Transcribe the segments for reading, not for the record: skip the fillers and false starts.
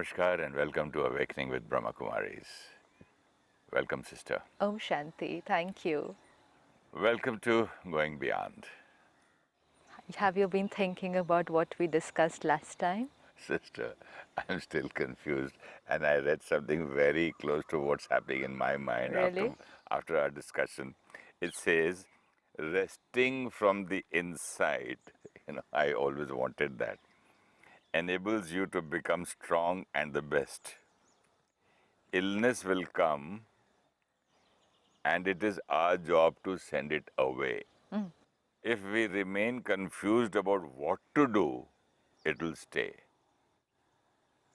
Namaskar and welcome to Awakening with Brahma Kumaris. Welcome, sister. Om Shanti, thank you. Welcome to Going Beyond. Have you been thinking about what we discussed last time? Sister, I'm still confused and I read something very close to what's happening in my mind Really? after our discussion. It says, resting from the inside, I always wanted that, enables you to become strong and the best. Illness will come and it is our job to send it away. If we remain confused about what to do, it will stay.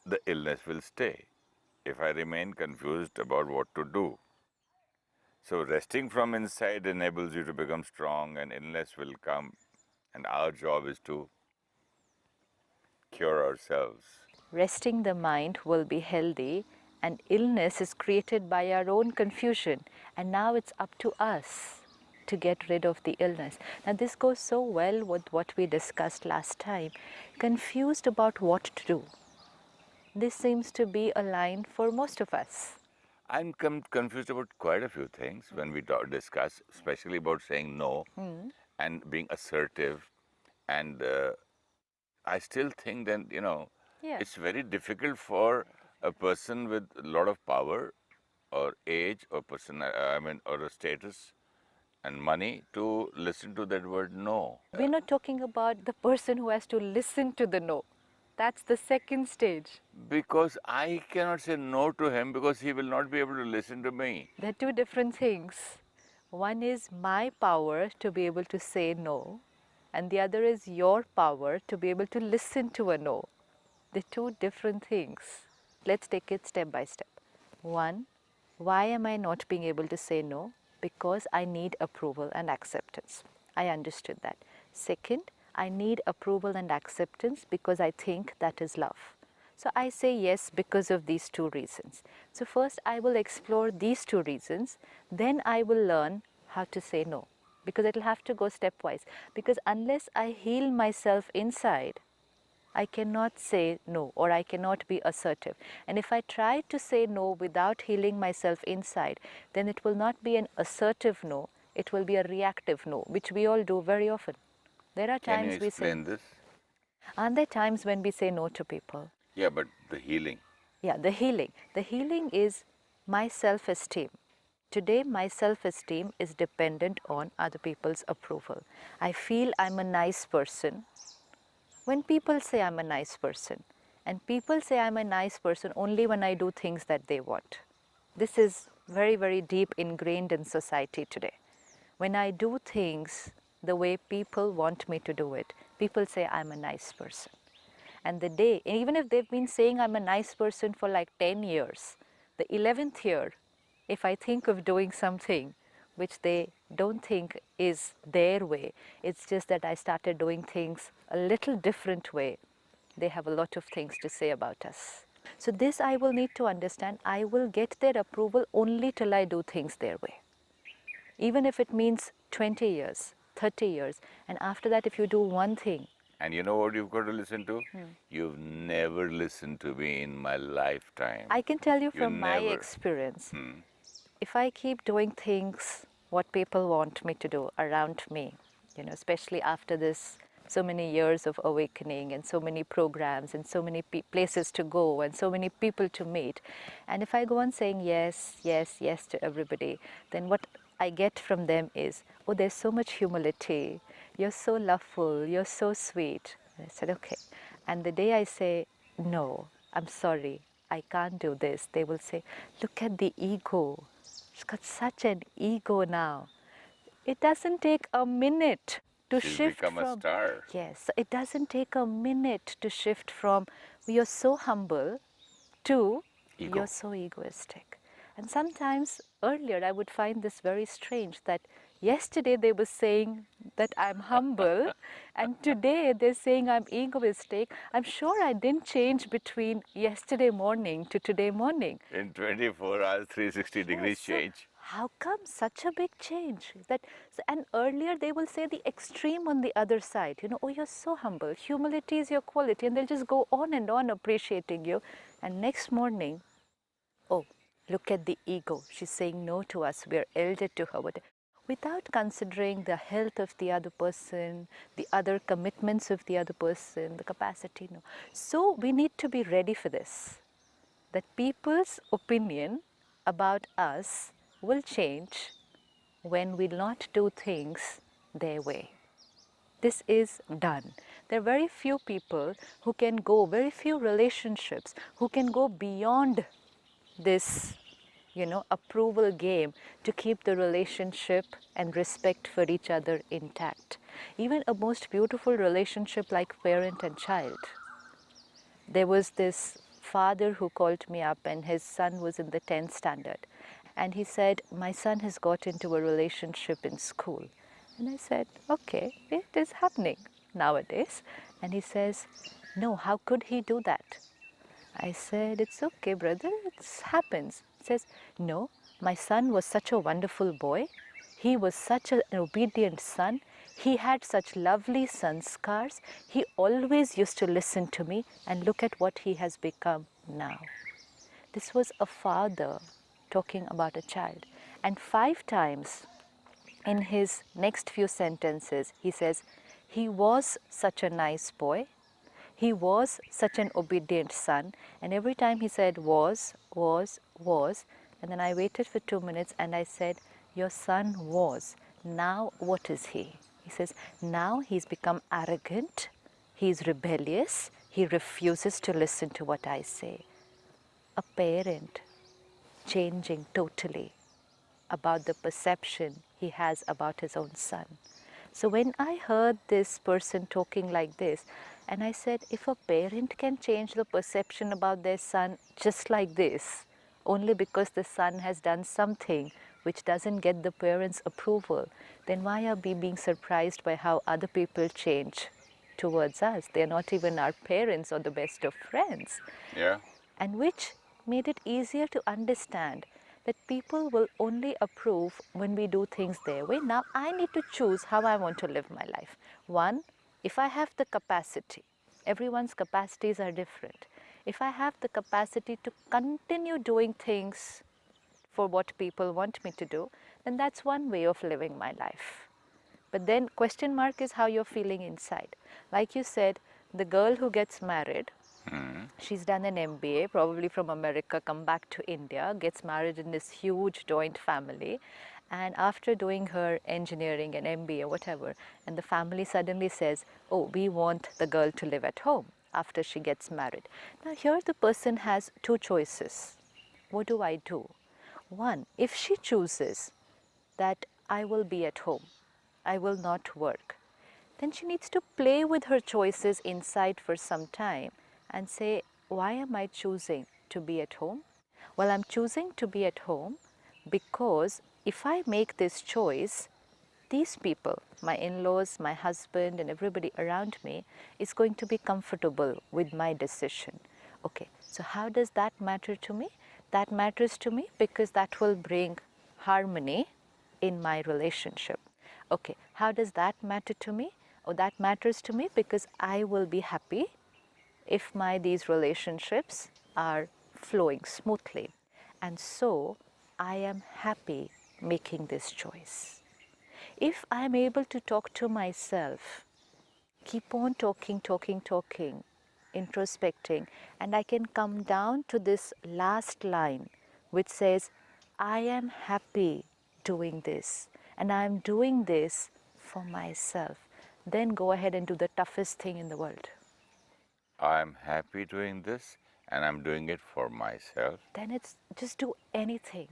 The illness will stay if I remain confused about what to do. So resting from inside enables you to become strong and illness will come, and our job is to cure ourselves. Resting the mind will be healthy, and illness is created by our own confusion. And now it's up to us to get rid of the illness. Now, this goes so well with what we discussed last time. Confused about what to do. This seems to be a line for most of us. I'm confused about quite a few things when we discuss, especially about saying no and being assertive. And I still think that, Yeah. it's very difficult for a person with a lot of power or age or or a status and money to listen to that word no. We're not talking about the person who has to listen to the no. That's the second stage. Because I cannot say no to him because he will not be able to listen to me. They're two different things. One is my power to be able to say no, and the other is your power to be able to listen to a no. They're two different things. Let's take it step by step. One, why am I not being able to say no? Because I need approval and acceptance. I understood that. Second, I need approval and acceptance because I think that is love. So I say yes because of these two reasons. So first I will explore these two reasons, then I will learn how to say no, because it will have to go stepwise. Because unless I heal myself inside, I cannot say no, or I cannot be assertive. And if I try to say no without healing myself inside, then it will not be an assertive no, it will be a reactive no, which we all do very often. There are Can you times we say, explain this? aren't there times when we say no to people? Yeah, but the healing. Yeah, the healing. The healing is my self-esteem. Today, my self-esteem is dependent on other people's approval. I feel I'm a nice person when people say I'm a nice person. And people say I'm a nice person only when I do things that they want. This is very, very deep ingrained in society today. When I do things the way people want me to do it, people say I'm a nice person. And the day, even if they've been saying I'm a nice person for like 10 years, the 11th year, if I think of doing something which they don't think is their way, it's just that I started doing things a little different way, they have a lot of things to say about us. So this I will need to understand. I will get their approval only till I do things their way. Even if it means 20 years, 30 years, and after that if you do one thing, And you know what you've got to listen to? You've never listened to me in my lifetime. I can tell you You from my never. experience, if I keep doing things what people want me to do around me, especially after this, so many years of awakening and so many programs and so many places to go and so many people to meet, and if I go on saying yes, yes, yes to everybody, then what I get from them is, oh, there's so much humility, you're so loveful, you're so sweet. And I said, okay. And the day I say, no, I'm sorry, I can't do this, they will say, look at the ego. She's got such an ego now. It doesn't take a minute to She's shift become a from... star. Yes, it doesn't take a minute to shift from you're so humble to Ego. you're so egoistic. And sometimes earlier I would find this very strange that yesterday they were saying that I'm humble and today they're saying I'm egoistic. I'm sure I didn't change between yesterday morning to today morning. In 24 hours, 360 degrees So change. how come such a big change? And earlier they will say the extreme on the other side, oh, you're so humble, humility is your quality, and they'll just go on and on appreciating you. And next morning, oh, look at the ego. She's saying no to us. We're elder to her. Without considering the health of the other person, the other commitments of the other person, the capacity. No. So we need to be ready for this. That people's opinion about us will change when we not do things their way. This is done. There are very few people who can go, very few relationships who can go beyond this, approval game to keep the relationship and respect for each other intact. Even a most beautiful relationship like parent and child. There was this father who called me up, and his son was in the 10th standard. And he said, my son has got into a relationship in school. And I said, okay, it is happening nowadays. And he says, no, how could he do that? I said, it's okay, brother, it happens. He says, no, my son was such a wonderful boy. He was such an obedient son. He had such lovely sanskars. He always used to listen to me, and look at what he has become now. This was a father talking about a child. And 5 times in his next few sentences, he says, he was such a nice boy. He was such an obedient son. And every time he said was, and then I waited for 2 minutes and I said, your son was. Now what is he? He says, now he's become arrogant. He's rebellious. He refuses to listen to what I say. A parent changing totally about the perception he has about his own son. So when I heard this person talking like this, and I said, if a parent can change the perception about their son just like this, only because the son has done something which doesn't get the parents' approval, then why are we being surprised by how other people change towards us? They're not even our parents or the best of friends. Yeah. And which made it easier to understand that people will only approve when we do things their way. Now I need to choose how I want to live my life. One, if I have the capacity, everyone's capacities are different. If I have the capacity to continue doing things for what people want me to do, then that's one way of living my life. But then question mark is how you're feeling inside. Like you said, the girl who gets married, she's done an MBA, probably from America, come back to India, gets married in this huge joint family. And after doing her engineering and MBA, whatever, and the family suddenly says, oh, we want the girl to live at home after she gets married. Now here the person has 2 choices. What do I do? One, if she chooses that I will be at home, I will not work, then she needs to play with her choices inside for some time and say, why am I choosing to be at home? Well, I'm choosing to be at home because if I make this choice, these people, my in-laws, my husband, and everybody around me is going to be comfortable with my decision. Okay, so how does that matter to me? That matters to me because that will bring harmony in my relationship. Okay, how does that matter to me? Oh, that matters to me because I will be happy if these relationships are flowing smoothly. And so I am happy making this choice. If I am able to talk to myself, keep on talking, introspecting, and I can come down to this last line which says, I am happy doing this, and I am doing this for myself. Then go ahead and do the toughest thing in the world. I'm happy doing this and I'm doing it for myself. Then it's just do anything.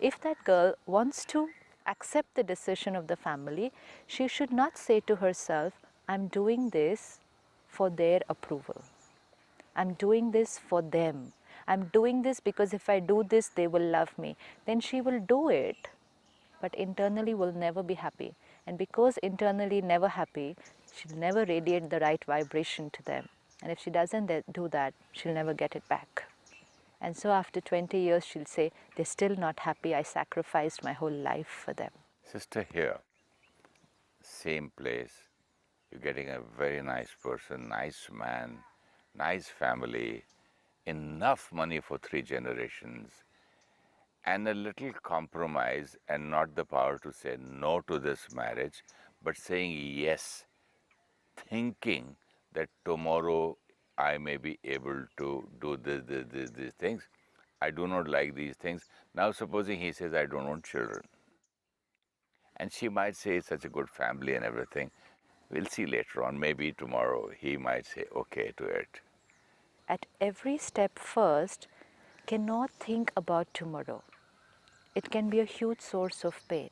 If that girl wants to accept the decision of the family, she should not say to herself, I'm doing this for their approval. I'm doing this for them. I'm doing this because if I do this, they will love me. Then she will do it, but internally will never be happy. And because internally never happy, she'll never radiate the right vibration to them. And if she doesn't do that, she'll never get it back. And so after 20 years, she'll say, they're still not happy. I sacrificed my whole life for them. Sister, here, same place, you're getting a very nice person, nice man, nice family, enough money for 3 generations, and a little compromise, and not the power to say no to this marriage, but saying yes, thinking that tomorrow I may be able to do these things. I do not like these things. Now, supposing he says, I don't want children. And she might say, it's such a good family and everything. We'll see later on. Maybe tomorrow he might say, okay to it. At every step, first, cannot think about tomorrow. It can be a huge source of pain.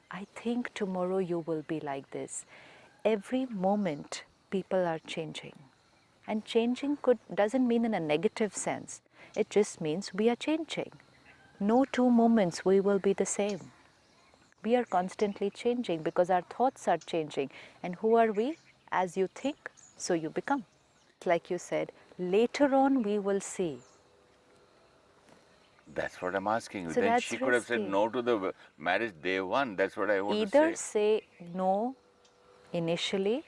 I think tomorrow you will be like this. Every moment, people are changing. And changing doesn't mean in a negative sense. It just means we are changing. No 2 moments we will be the same. We are constantly changing because our thoughts are changing. And who are we? As you think, so you become. Like you said, later on we will see. That's what I'm asking you. So Then she that's could have said risky. no to the marriage day one. That's what I want to Either say. say no initially,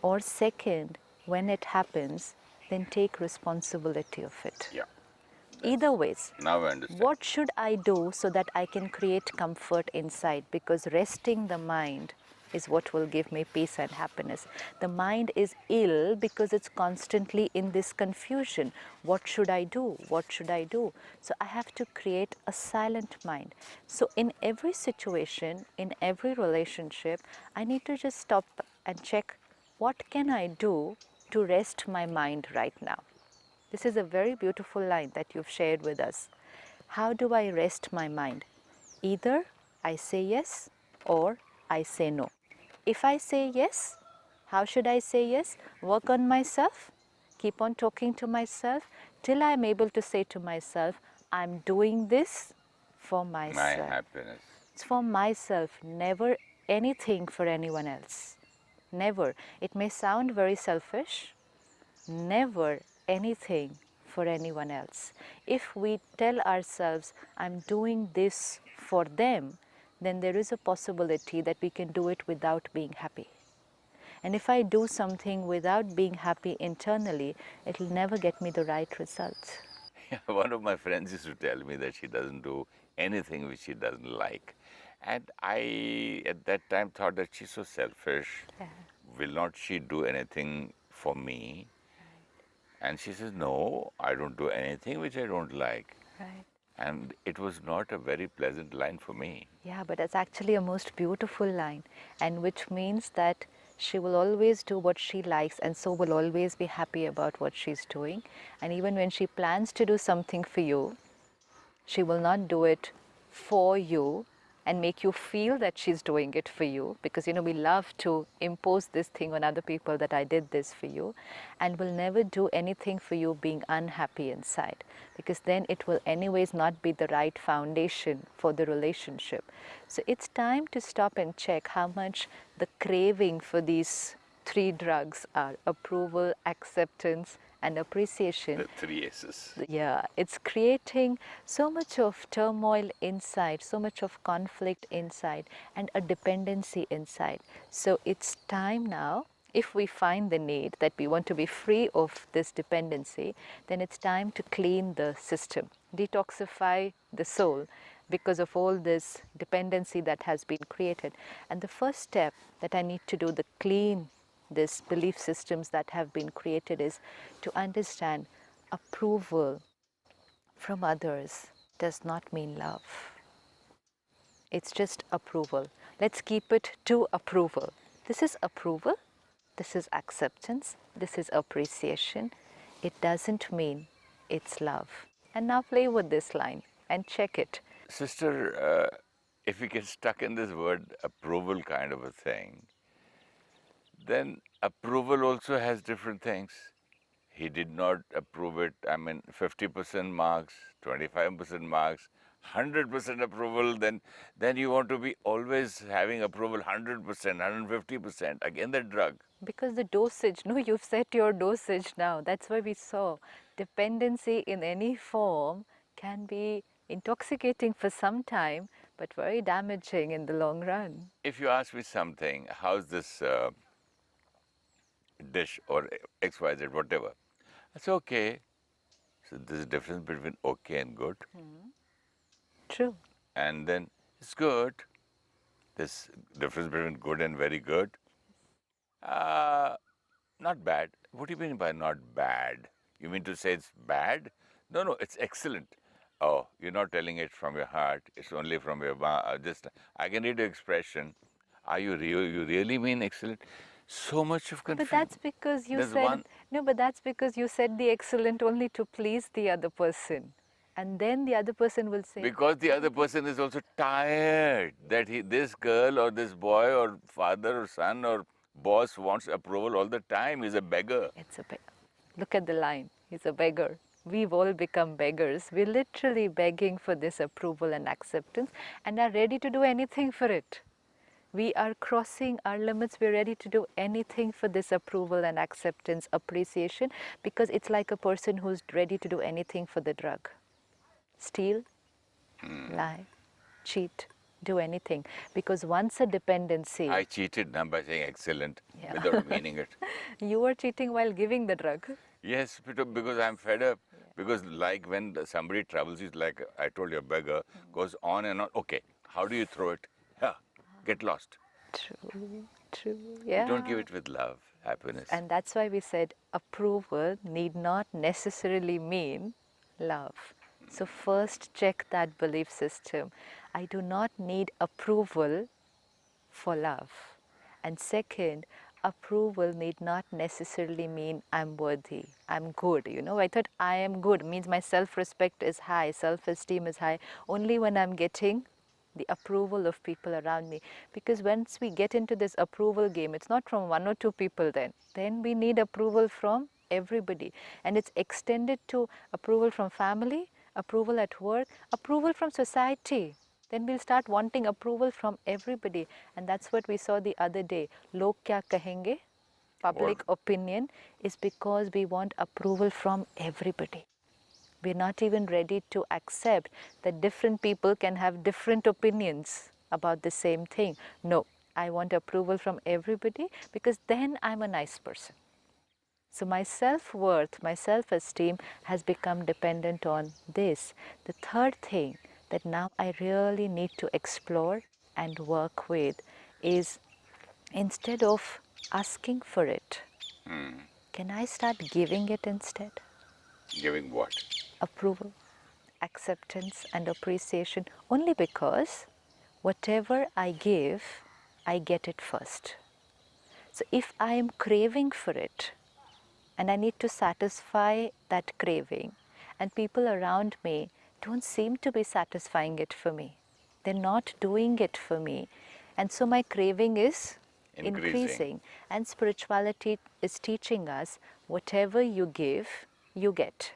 or second, when it happens, then take responsibility of it. Yeah. Either ways, Now I understand. what should I do so that I can create comfort inside? Because resting the mind is what will give me peace and happiness. The mind is ill because it's constantly in this confusion. What should I do? What should I do? So I have to create a silent mind. So in every situation, in every relationship, I need to just stop and check, what can I do to rest my mind right now? This is a very beautiful line that you've shared with us. How do I rest my mind? Either I say yes or I say no. If I say yes, how should I say yes? Work on myself, keep on talking to myself till I'm able to say to myself, I'm doing this for My myself. happiness. It's for myself, never anything for anyone else. Never. It may sound very selfish, never anything for anyone else. If we tell ourselves, I'm doing this for them, then there is a possibility that we can do it without being happy. And if I do something without being happy internally, it will never get me the right result. One of my friends used to tell me that she doesn't do anything which she doesn't like. And I, at that time, thought that she's so selfish. Yeah. Will not she do anything for me? And she says, no, I don't do anything which I don't like. Right. And it was not a very pleasant line for me. Yeah, but it's actually a most beautiful line, and which means that she will always do what she likes and so will always be happy about what she's doing. And even when she plans to do something for you, she will not do it for you and make you feel that she's doing it for you, because we love to impose this thing on other people that I did this for you, and will never do anything for you being unhappy inside, because then it will anyways not be the right foundation for the relationship. So it's time to stop and check how much the craving for these 3 drugs are: approval, acceptance, and appreciation. The 3 S's. Yeah, it's creating so much of turmoil inside, so much of conflict inside, and a dependency inside. So it's time now, if we find the need that we want to be free of this dependency, then it's time to clean the system, detoxify the soul, because of all this dependency that has been created. And the first step that I need to do, the clean these belief systems that have been created, is to understand approval from others does not mean love. It's just approval. Let's keep it to approval. This is approval, this is acceptance, this is appreciation. It doesn't mean it's love. And now play with this line and check it. Sister, if we get stuck in this word approval kind of a thing, then approval also has different things. He did not approve it. I mean, 50% marks, 25% marks, 100% approval. Then you want to be always having approval 100%, 150%. Again, the drug. Because the dosage, no, you've set your dosage now. That's why we saw dependency in any form can be intoxicating for some time, but very damaging in the long run. If you ask me something, how's this dish or XYZ, whatever, that's okay. So there's a difference between okay and good. True. And then it's good. This difference between good and very good. Uh, Not bad. What do you mean by not bad? You mean to say it's bad? No, no, it's excellent. Oh, you're not telling it from your heart. It's only from your just. I can read your expression. Are you real? You really mean excellent? So much of But confusion. that's because you There's said, one no, but that's because you said the excellent only to please the other person. And then the other person will say, because the other person is also tired that this girl or this boy or father or son or boss wants approval all the time. He's a beggar. it's a beggar. Look at the line. He's a beggar. We've all become beggars. We're literally begging for this approval and acceptance and are ready to do anything for it. We are crossing our limits. We're ready to do anything for this approval and acceptance, appreciation, because it's like a person who's ready to do anything for the drug. Steal, lie, cheat, do anything. Because once a dependency, I cheated now by saying excellent yeah, without meaning it. you are cheating while giving the drug. Yes, because I'm fed up. Because like when somebody travels, he's like I told you, a beggar goes on and on. Okay, how do you throw it? Yeah, get lost. True, true, You don't yeah. give it with love, happiness. And that's why we said approval need not necessarily mean love. So, first check that belief system. I do not need approval for love. And second, approval need not necessarily mean I'm worthy, I'm good. You know, I thought I am good means my self respect is high, self esteem is high only when I'm getting the approval of people around me. Because once we get into this approval game, it's not from one or two people, then we need approval from everybody, and it's extended to approval from family, approval at work, approval from society. Then we'll start wanting approval from everybody, and that's what we saw the other day. Log kya kahenge, Or public opinion, is because we want approval from everybody. We're not even ready to accept that different people can have different opinions about the same thing. No, I want approval from everybody because then I'm a nice person. So my self-worth, my self-esteem has become dependent on this. The third thing that now I really need to explore and work with is, instead of asking for it, can I start giving it instead? giving what? Approval, acceptance and appreciation, only because whatever I give, I get it first. So if I am craving for it and I need to satisfy that craving, and people around me don't seem to be satisfying it for me, they're not doing it for me, and so my craving is Increasing. increasing. And spirituality is teaching us whatever you give, you get.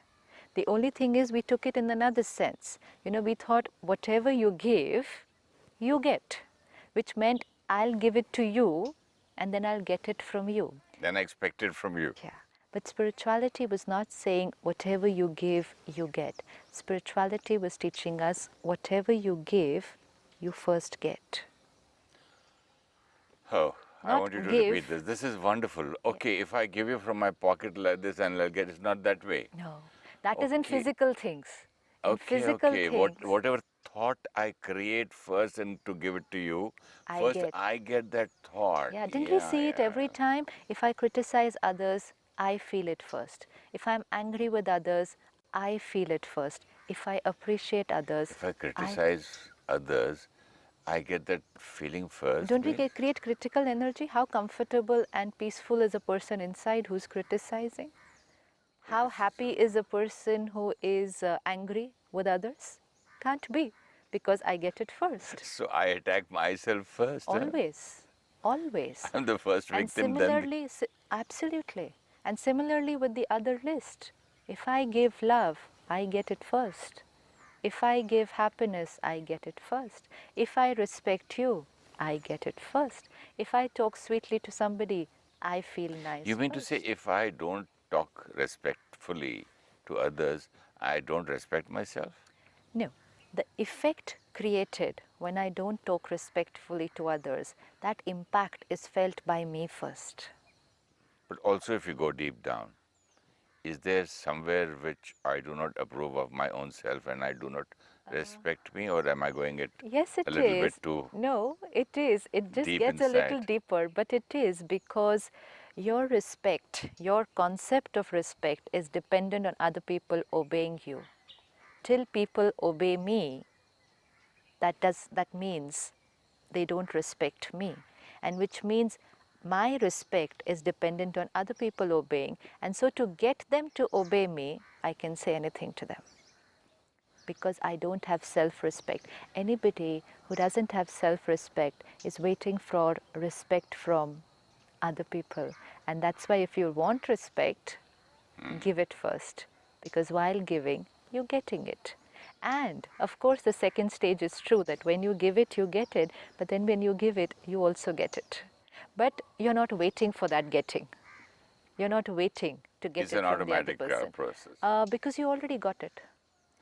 The only thing is we took it in another sense. You know, we thought whatever you give, you get, which meant I'll give it to you and then I'll get it from you. Then I expect it from you. Yeah. But spirituality was not saying whatever you give, you get. Spirituality was teaching us whatever you give, you first get. Oh, I Not want you to repeat give. this. This is wonderful. Yeah. Okay, if I give you from my pocket like this and I'll get it's not that way. No. That is in Okay. physical things. In Okay, physical okay. things, Whatever thought I create first and to give it to you, I first get. I get that thought. Yeah, didn't we Yeah, see it every yeah. time? If I criticize others, I feel it first. If I'm angry with others, I feel it first. If I appreciate others, If I I criticize others, I get that feeling first. don't we create critical energy? How comfortable and peaceful is a person inside who's criticizing? How happy is a person who is angry with others? Can't be, because I get it first. So I attack myself first. Huh? Always, always. I'm the first And victim, then similarly, absolutely. And similarly with the other list. If I give love, I get it first. If I give happiness, I get it first. If I respect you, I get it first. If I talk sweetly to somebody, I feel nice You mean to say first. if I don't talk respectfully to others, I don't respect myself? No, the effect created when I don't talk respectfully to others, that impact is felt by me first. But also, if you go deep down, is there somewhere which I do not approve of my own self and I do not respect me, or am I going it Yes, a it little bit is. too No, it is. It just deep gets a little inside? deeper, but it is because your respect, your concept of respect is dependent on other people obeying you. Till people obey me, that means they don't respect me, and which means my respect is dependent on other people obeying, and so to get them to obey me, I can say anything to them because I don't have self-respect. Anybody who doesn't have self-respect is waiting for respect from other people, and that's why if you want respect, give it first, because while giving, you're getting it. And of course, the second stage is true that when you give it, you get it, but then when you give it, you also get it. But you're not waiting for that getting. You're not waiting to get It's it an from the other automatic person process. because you already got it.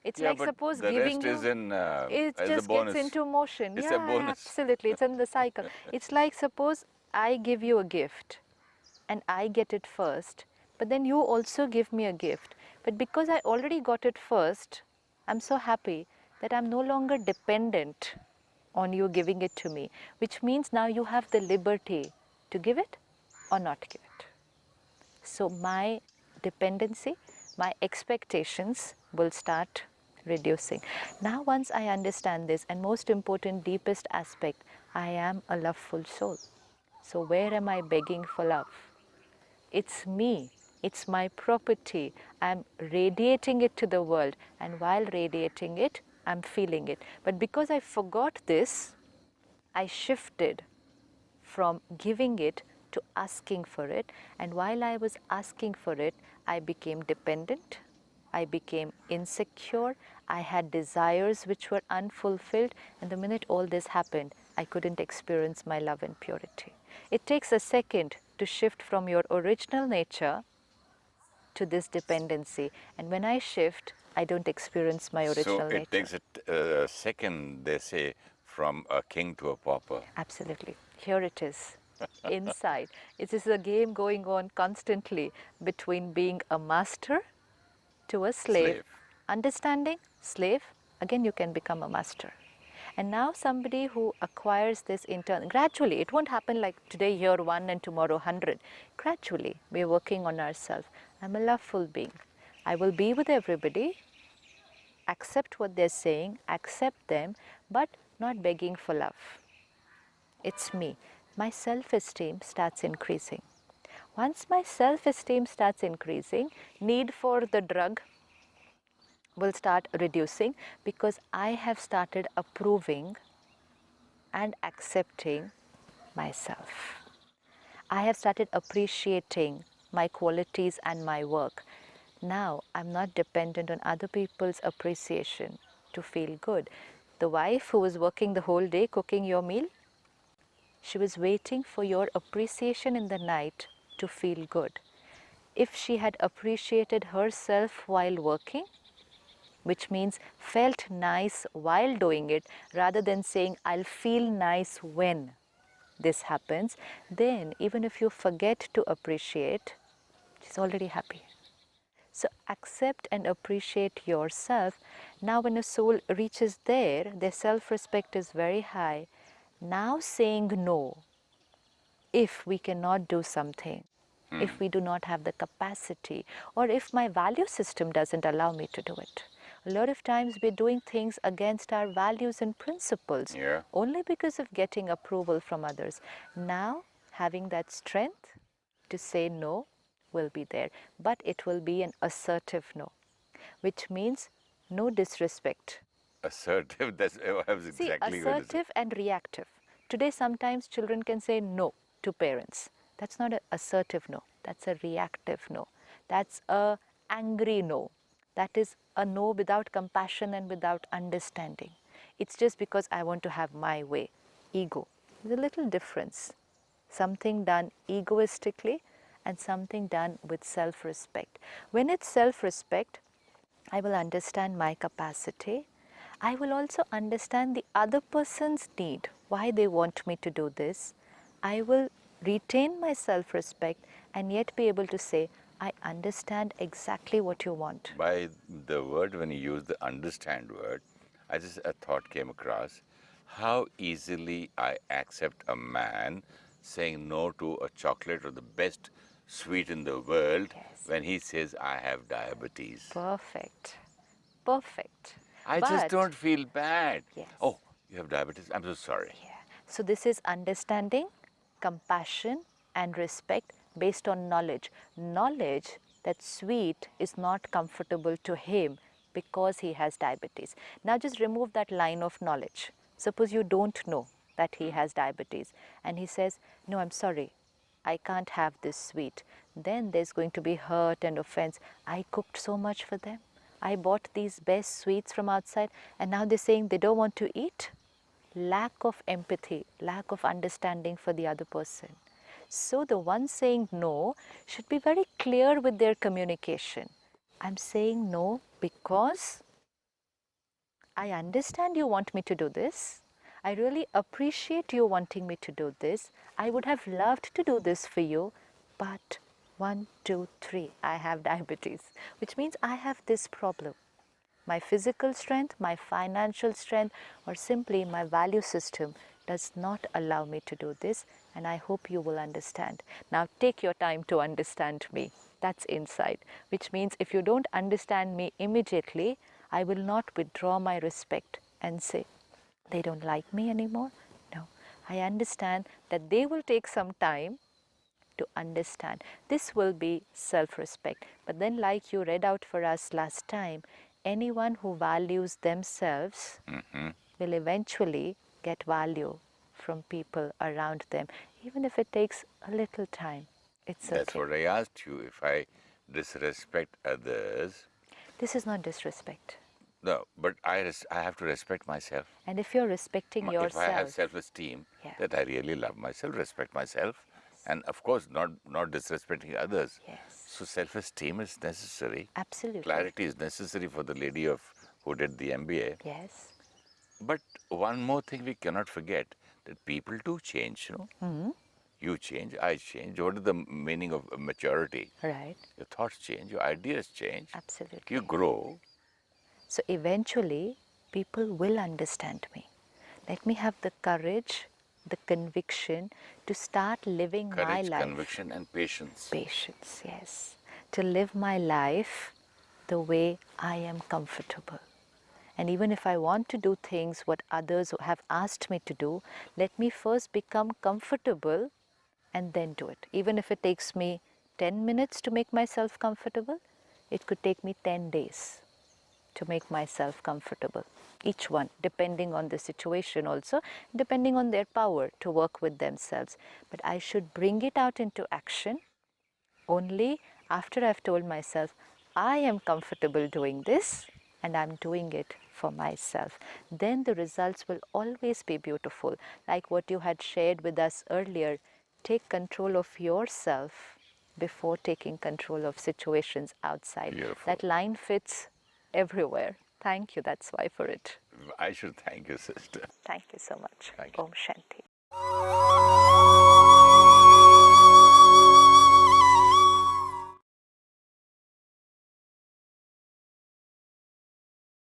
It's Yeah, like but suppose the giving rest is you, in it as a just gets bonus. into motion. It's a Yeah, bonus. absolutely. It's in the cycle. It's like suppose I give you a gift and I get it first, but then you also give me a gift. But because I already got it first, I'm so happy that I'm no longer dependent on you giving it to me, which means now you have the liberty to give it or not give it. So my dependency, my expectations will start reducing. Now, once I understand this, and most important, deepest aspect, I am a loveful soul. So, where am I begging for love? It's me, it's my property. I'm radiating it to the world, and while radiating it, I'm feeling it. But because I forgot this, I shifted from giving it to asking for it. And while I was asking for it, I became dependent, I became insecure, I had desires which were unfulfilled. And the minute all this happened, I couldn't experience my love and purity. It takes a second to shift from your original nature to this dependency. And when I shift, I don't experience my So original it nature. takes a second, they say, from a king to a pauper. Absolutely. Here it is. Inside. It is a game going on constantly between being a master to a slave. Slave. Understanding, slave, again you can become a master. And now somebody who acquires this gradually, it won't happen like today year 1 and tomorrow 100. Gradually, we're working on ourselves. I'm a loveful being. I will be with everybody, accept what they're saying, accept them, but not begging for love. It's me. My self-esteem starts increasing. Once my self-esteem starts increasing, need for the drug will start reducing because I have started approving and accepting myself. I have started appreciating my qualities and my work. Now I'm not dependent on other people's appreciation to feel good. The wife who was working the whole day cooking your meal, she was waiting for your appreciation in the night to feel good. If she had appreciated herself while working, which means felt nice while doing it, rather than saying, I'll feel nice when this happens, then even if you forget to appreciate, she's already happy. So accept and appreciate yourself. Now, when a soul reaches there, their self respect is very high. Now, saying no, if we cannot do something, if we do not have the capacity, or if my value system doesn't allow me to do it. A lot of times we're doing things against our values and principles Yeah. only because of getting approval from others. Now, having that strength to say no will be there, but it will be an assertive no, which means no disrespect. Assertive. That's I was See, exactly going to say. assertive and reactive. Today, sometimes children can say no to parents. That's not an assertive no. That's a reactive no. That's a angry no. That is a no without compassion and without understanding. It's just because I want to have my way. Ego. There's a little difference. something done egoistically, and something done with self-respect. When it's self-respect, I will understand my capacity. I will also understand the other person's need, why they want me to do this. I will retain my self-respect and yet be able to say, I understand exactly what you want. By the word, when you use the understand word, a thought came across how easily I accept a man saying no to a chocolate or the best sweet in the world Yes. when he says, I have diabetes. Perfect. Perfect. I just But don't feel bad. yes. Oh, you have diabetes? I'm so sorry. Yeah. So this is understanding, compassion, and respect based on knowledge. Knowledge that sweet is not comfortable to him because he has diabetes. Now just remove that line of knowledge. Suppose you don't know that he has diabetes and he says, no, I'm sorry, I can't have this sweet. Then there's going to be hurt and offense. I cooked so much for them. I bought these best sweets from outside and now they're saying they don't want to eat. Lack of empathy, lack of understanding for the other person. So the one saying no should be very clear with their communication. I'm saying no because I understand you want me to do this. I really appreciate you wanting me to do this. I would have loved to do this for you, but 1, 2, 3, I have diabetes, which means I have this problem. My physical strength, my financial strength, or simply my value system does not allow me to do this, and I hope you will understand. Now take your time to understand me. That's insight, which means if you don't understand me immediately, I will not withdraw my respect and say, they don't like me anymore. No, I understand that they will take some time to understand. This will be self-respect. But then, like you read out for us last time, anyone who values themselves will eventually get value from people around them, even if it takes a little time. It's That's okay. what I asked you. If I disrespect others, This is not disrespect. no, but I have to respect myself. And if you're respecting If I have yourself, self-esteem, yeah. that I really love myself, respect myself, Yes. and of course, not disrespecting others. Yes. So self-esteem is necessary. Absolutely. Clarity is necessary for the lady of who did the MBA. Yes. But one more thing we cannot forget that people do change. You change, I change. What is the meaning of maturity? Right. Your thoughts change, your ideas change. Absolutely. You grow. So eventually, people will understand me. Let me have the courage, the conviction to start living my Courage, life. conviction, and patience. Patience, yes. To live my life the way I am comfortable. And even if I want to do things what others have asked me to do, let me first become comfortable and then do it. Even if it takes me 10 minutes to make myself comfortable, it could take me 10 days to make myself comfortable. Each one, depending on the situation also, depending on their power to work with themselves. But I should bring it out into action only after I've told myself, I am comfortable doing this and I'm doing it for myself. Then the results will always be beautiful. Like what you had shared with us earlier, take control of yourself before taking control of situations outside. Beautiful. That line fits everywhere. Thank you. That's why for it. I should thank you, sister. Thank you so much. Thank you. Om Shanti.